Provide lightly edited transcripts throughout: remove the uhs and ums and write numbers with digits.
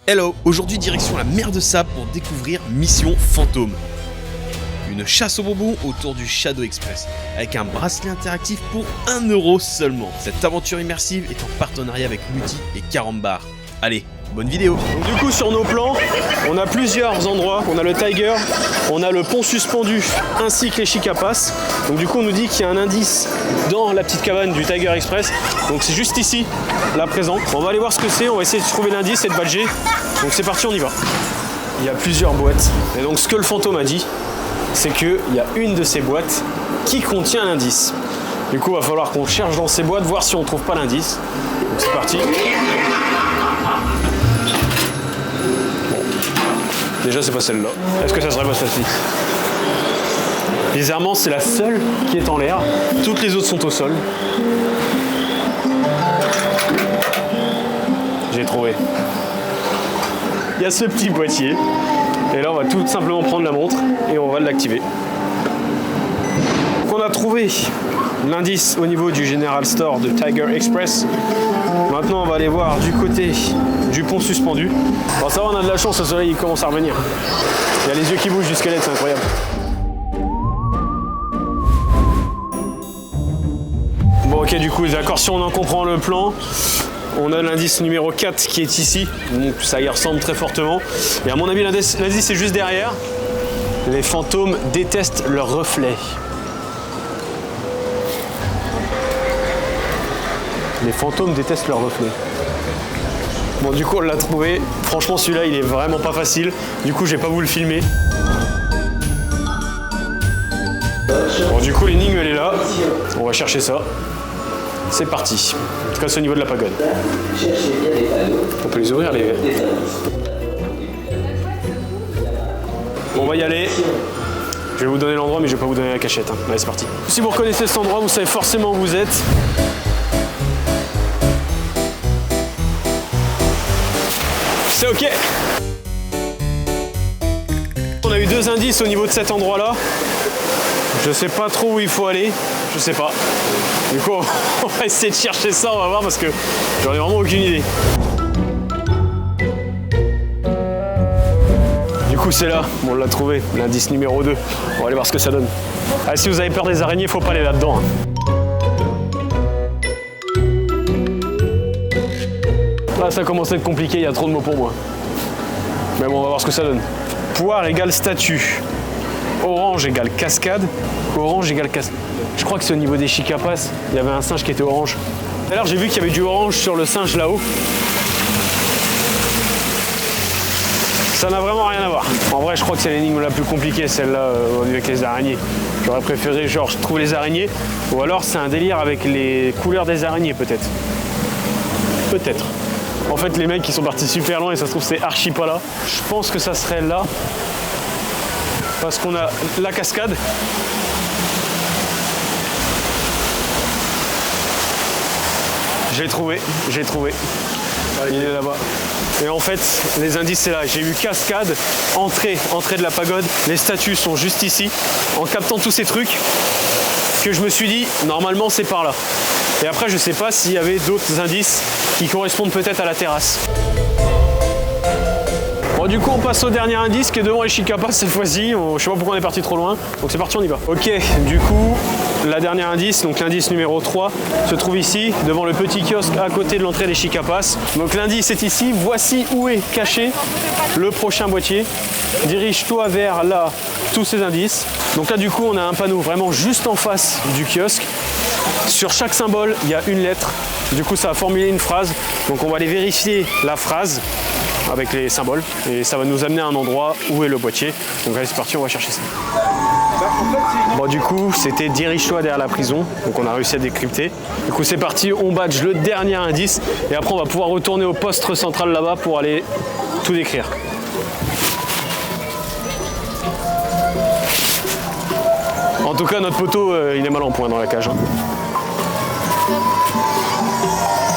Hello, aujourd'hui direction la mer de Sable pour découvrir Mission Fantôme. Une chasse aux bonbons autour du Shadow Express, avec un bracelet interactif pour 1 € seulement. Cette aventure immersive est en partenariat avec Muti et Carambar. Allez, bonne vidéo. Donc du coup sur nos plans, on a plusieurs endroits. On a le Tiger, on a le pont suspendu ainsi que les Chicapas. Donc du coup on nous dit qu'il y a un indice dans la petite cabane du Tiger Express. Donc c'est juste ici, là présent. On va aller voir ce que c'est, on va essayer de trouver l'indice et de badger. Donc c'est parti, on y va. Il y a plusieurs boîtes. Et donc ce que le fantôme a dit, c'est qu'il y a une de ces boîtes qui contient l'indice. Du coup il va falloir qu'on cherche dans ces boîtes, voir si on ne trouve pas l'indice. Donc c'est parti. Déjà c'est pas celle-là. Est-ce que ça serait pas celle-ci? Bizarrement c'est la seule qui est en l'air. Toutes les autres sont au sol. J'ai trouvé. Il y a ce petit boîtier. Et là on va tout simplement prendre la montre et on va l'activer. Donc on a trouvé l'indice au niveau du General Store de Tiger Express. Maintenant on va aller voir du côté du pont suspendu. Bon ça va, on a de la chance, le soleil il commence à revenir. Il y a les yeux qui bougent du squelette, c'est incroyable. Bon ok, du coup d'accord, si on en comprend le plan, on a l'indice numéro 4 qui est ici, donc ça y ressemble très fortement. Et à mon avis l'indice est juste derrière. Les fantômes détestent leur reflet. Les fantômes détestent leur reflet. Bon du coup on l'a trouvé. Franchement celui-là il est vraiment pas facile. Du coup j'ai pas voulu le filmer. Bon du coup l'énigme elle est là. On va chercher ça. C'est parti. En tout cas c'est au niveau de la pagode. On peut les ouvrir les verres. On va y aller. Je vais vous donner l'endroit mais je vais pas vous donner la cachette. Allez c'est parti. Si vous reconnaissez cet endroit vous savez forcément où vous êtes. C'est ok. On a eu 2 indices au niveau de cet endroit là. Je sais pas trop où il faut aller. Je sais pas. Du coup on va essayer de chercher ça, on va voir parce que j'en ai vraiment aucune idée. Du coup c'est là, bon, on l'a trouvé, l'indice numéro 2. On va aller voir ce que ça donne. Ah, si vous avez peur des araignées, faut pas aller là-dedans. Là ça commence à être compliqué, il y a trop de mots pour moi. Mais bon on va voir ce que ça donne. Poire égale statue. Orange égale cascade. Orange égale cascade. Je crois que c'est au niveau des Chicapas. Il y avait un singe qui était orange. Tout à l'heure j'ai vu qu'il y avait du orange sur le singe là-haut. Ça n'a vraiment rien à voir. En vrai je crois que c'est l'énigme la plus compliquée, celle-là avec les araignées. J'aurais préféré genre je trouve les araignées. Ou alors c'est un délire avec les couleurs des araignées peut-être. Peut-être. En fait, les mecs qui sont partis super loin et ça se trouve c'est archi pas là. Je pense que ça serait là. Parce qu'on a la cascade. J'ai trouvé. Il est là-bas. Et en fait, les indices c'est là. J'ai eu cascade, entrée de la pagode. Les statues sont juste ici. En captant tous ces trucs, que je me suis dit, normalement c'est par là. Et après, je sais pas s'il y avait d'autres indices qui correspondent peut-être à la terrasse. Bon, du coup, on passe au dernier indice qui est devant les Chicapas cette fois-ci. Je sais pas pourquoi on est parti trop loin. Donc c'est parti, on y va. Ok, du coup, la dernière indice, donc l'indice numéro 3, se trouve ici, devant le petit kiosque à côté de l'entrée des Chicapas. Donc l'indice est ici. Voici où est caché le prochain boîtier. Dirige-toi vers là, tous ces indices. Donc là, du coup, on a un panneau vraiment juste en face du kiosque. Sur chaque symbole, il y a une lettre. Du coup, ça va formuler une phrase. Donc on va aller vérifier la phrase avec les symboles. Et ça va nous amener à un endroit où est le boîtier. Donc allez, c'est parti, on va chercher ça. Bon, du coup, c'était dirige-toi derrière la prison. Donc on a réussi à décrypter. Du coup, c'est parti, on badge le dernier indice. Et après, on va pouvoir retourner au poste central là-bas pour aller tout décrire. En tout cas, notre poteau, il est mal en point dans la cage.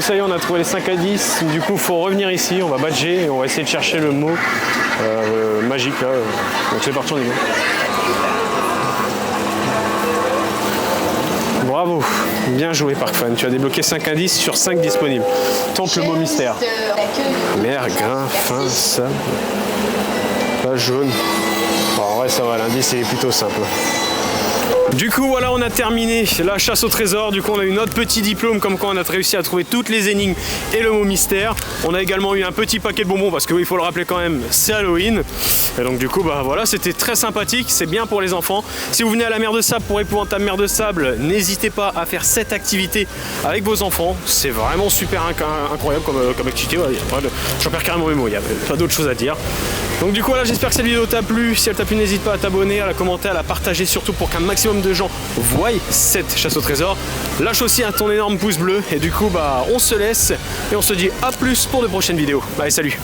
Ça y est, on a trouvé les 5 indices. Du coup, il faut revenir ici, on va badger et on va essayer de chercher le mot magique là. Donc c'est parti, on y va. Bravo, bien joué Parkfan. Tu as débloqué 5 indices sur 5 disponibles. Tente le mot mystère. Mer, grain, fin, sable. Pas jaune. Bon, en vrai, ça va, l'indice il est plutôt simple. Du coup, voilà, on a terminé la chasse au trésor. Du coup, on a eu notre petit diplôme comme quoi on a réussi à trouver toutes les énigmes et le mot mystère. On a également eu un petit paquet de bonbons parce que oui, il faut le rappeler quand même, c'est Halloween. Et donc du coup, bah voilà, c'était très sympathique, c'est bien pour les enfants. Si vous venez à la mer de sable pour Épouvantable Mer de Sable, n'hésitez pas à faire cette activité avec vos enfants. C'est vraiment super incroyable comme activité. Ouais, j'en perds carrément mes mots, il n'y a pas d'autre chose à dire. Donc du coup, voilà, j'espère que cette vidéo t'a plu. Si elle t'a plu, n'hésite pas à t'abonner, à la commenter, à la partager, surtout pour qu'un maximum de gens voient cette chasse au trésor. Lâche aussi ton énorme pouce bleu. Et du coup, bah, on se laisse et on se dit à plus pour de prochaines vidéos. Allez, salut!